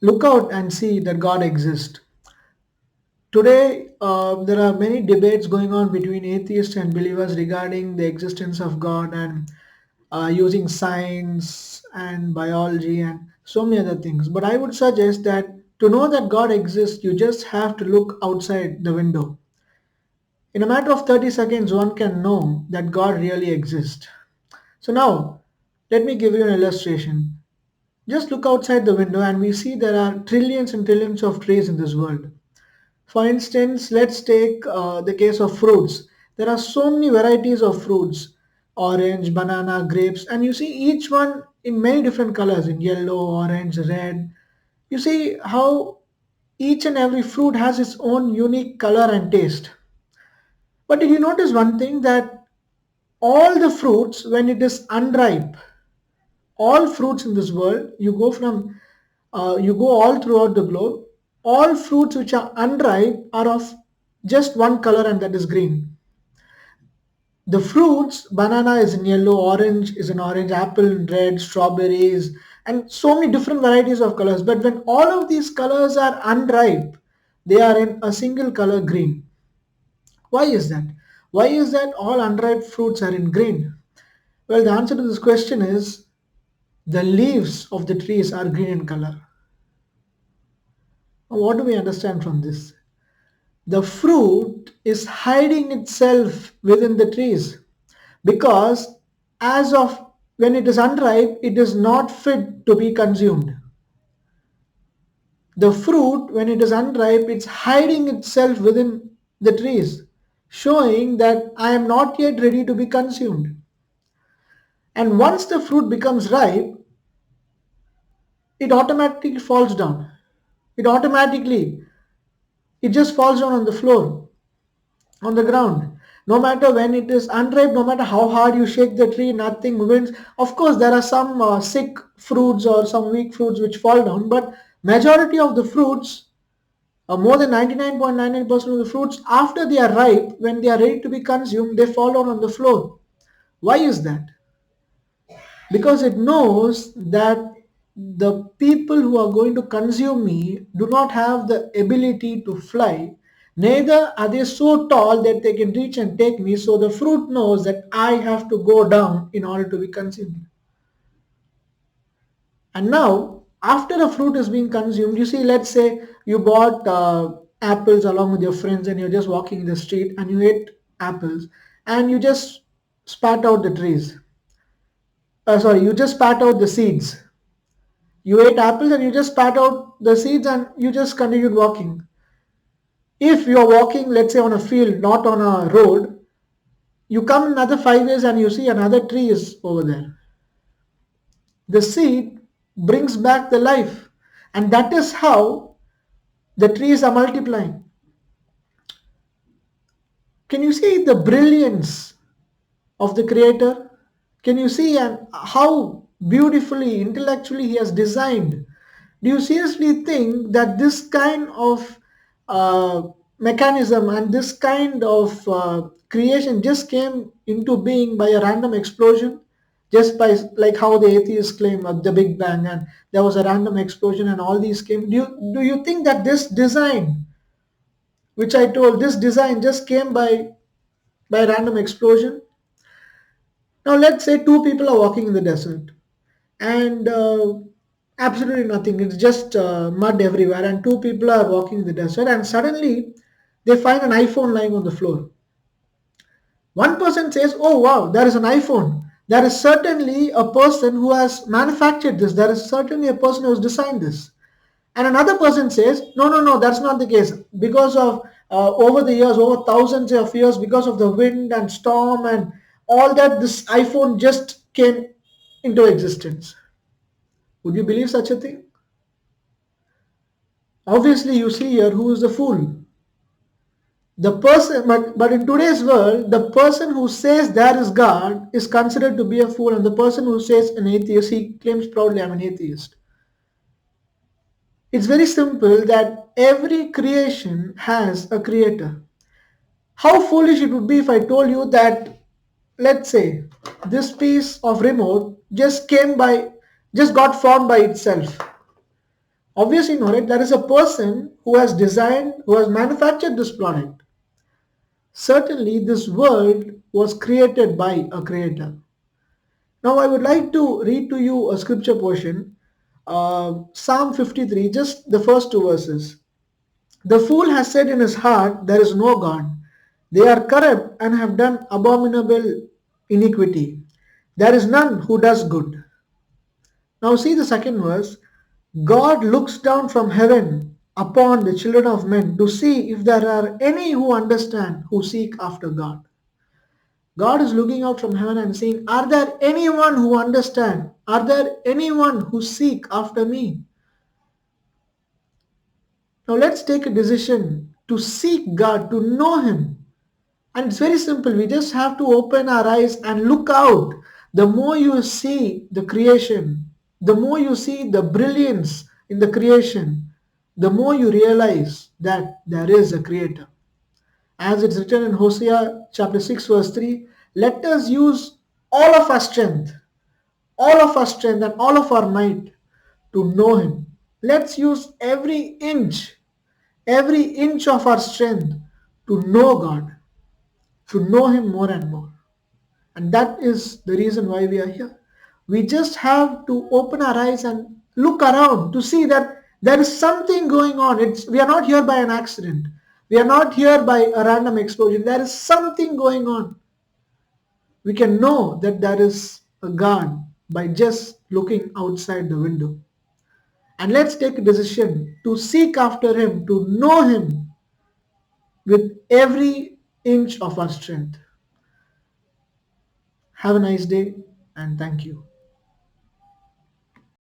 Look out and see that God exists. Today, there are many debates going on between atheists and believers regarding the existence of God and using science and biology and so many other things. But I would suggest that to know that God exists, you just have to look outside the window. In a matter of 30 seconds, one can know that God really exists. So now, let me give you an illustration. Just look outside the window and we see there are trillions and trillions of trees in this world. For instance, let's take the case of fruits. There are so many varieties of fruits: orange, banana, grapes, and you see each one in many different colors in yellow, orange, red. You see how each and every fruit has its own unique color and taste. But did you notice one thing that all the fruits, when it is unripe, all fruits in this world, you go all throughout the globe, all fruits which are unripe are of just one color, and that is green. The fruits, banana is in yellow, orange is in orange, apple in red, strawberries, and so many different varieties of colors. But when all of these colors are unripe, they are in a single color, green. Why is that? Why is that all unripe fruits are in green? Well, the answer to this question is the leaves of the trees are green in color. Now, what do we understand from this? The fruit is hiding itself within the trees because as of when it is unripe, it is not fit to be consumed. The fruit, when it is unripe, it's hiding itself within the trees, showing that I am not yet ready to be consumed. And once the fruit becomes ripe, it automatically falls down. It automatically, it just falls down on the floor, on the ground. No matter when it is unripe, no matter how hard you shake the tree, nothing wins. Of course, there are some sick fruits or some weak fruits which fall down, but majority of the fruits, more than 99.99% of the fruits, after they are ripe, when they are ready to be consumed, they fall down on the floor. Why is that? Because it knows that the people who are going to consume me do not have the ability to fly, neither are they so tall that they can reach and take me, so the fruit knows that I have to go down in order to be consumed. And now after the fruit is being consumed, you see, let's say you bought apples along with your friends and you're just walking in the street and you ate apples and you just spat out the trees, you just spat out the seeds. You ate apples and you just spat out the seeds and you just continued walking. If you're walking, let's say on a field, not on a road, you come another 5 years and you see another tree is over there. The seed brings back the life. And that is how the trees are multiplying. Can you see the brilliance of the Creator? Can you see and how beautifully, intellectually He has designed? Do you seriously think that this kind of uh, mechanism and this kind of creation just came into being by a random explosion? Just by like how the atheists claim the Big Bang and there was a random explosion and all these came. Do you think that this design, which I told, this design just came by random explosion? Now let's say two people are walking in the desert and absolutely nothing. It's just mud everywhere, and two people are walking in the desert, and suddenly they find an iPhone lying on the floor. One person says, "Oh wow, there is an iPhone. There is certainly a person who has manufactured this. There is certainly a person who has designed this." And another person says, "No, no, no, that's not the case. Because of over the years, over thousands of years, because of the wind and storm and all that, this iPhone just came into existence." Would you believe such a thing? Obviously, you see here who is the fool. The person, but in today's world, the person who says there is God is considered to be a fool, and the person who says an atheist, he claims proudly, "I'm an atheist." It's very simple that every creation has a creator. How foolish it would be if I told you that, let's say, this piece of remote just got formed by itself. Obviously, no, right? There is a person who has designed, who has manufactured this product. Certainly, this world was created by a creator. Now, I would like to read to you a scripture portion, Psalm 53, just the first two verses. The fool has said in his heart, there is no God. They are corrupt and have done abominable iniquity. There is none who does good. Now see the second verse. God looks down from heaven upon the children of men to see if there are any who understand, who seek after God. God is looking out from heaven and saying, are there anyone who understand? Are there anyone who seek after me? Now let's take a decision to seek God, to know Him. And it's very simple. We just have to open our eyes and look out. The more you see the creation, the more you see the brilliance in the creation, the more you realize that there is a creator. As it's written in Hosea chapter 6 verse 3, let us use all of our strength and all of our might to know Him. Let's use every inch of our strength to know God, to know Him more and more. And that is the reason why we are here. We just have to open our eyes and look around to see that there is something going on. We are not here by an accident. We are not here by a random explosion. There is something going on. We can know that there is a God by just looking outside the window. And let's take a decision to seek after Him, to know Him with every inch of our strength. Have a nice day and thank you.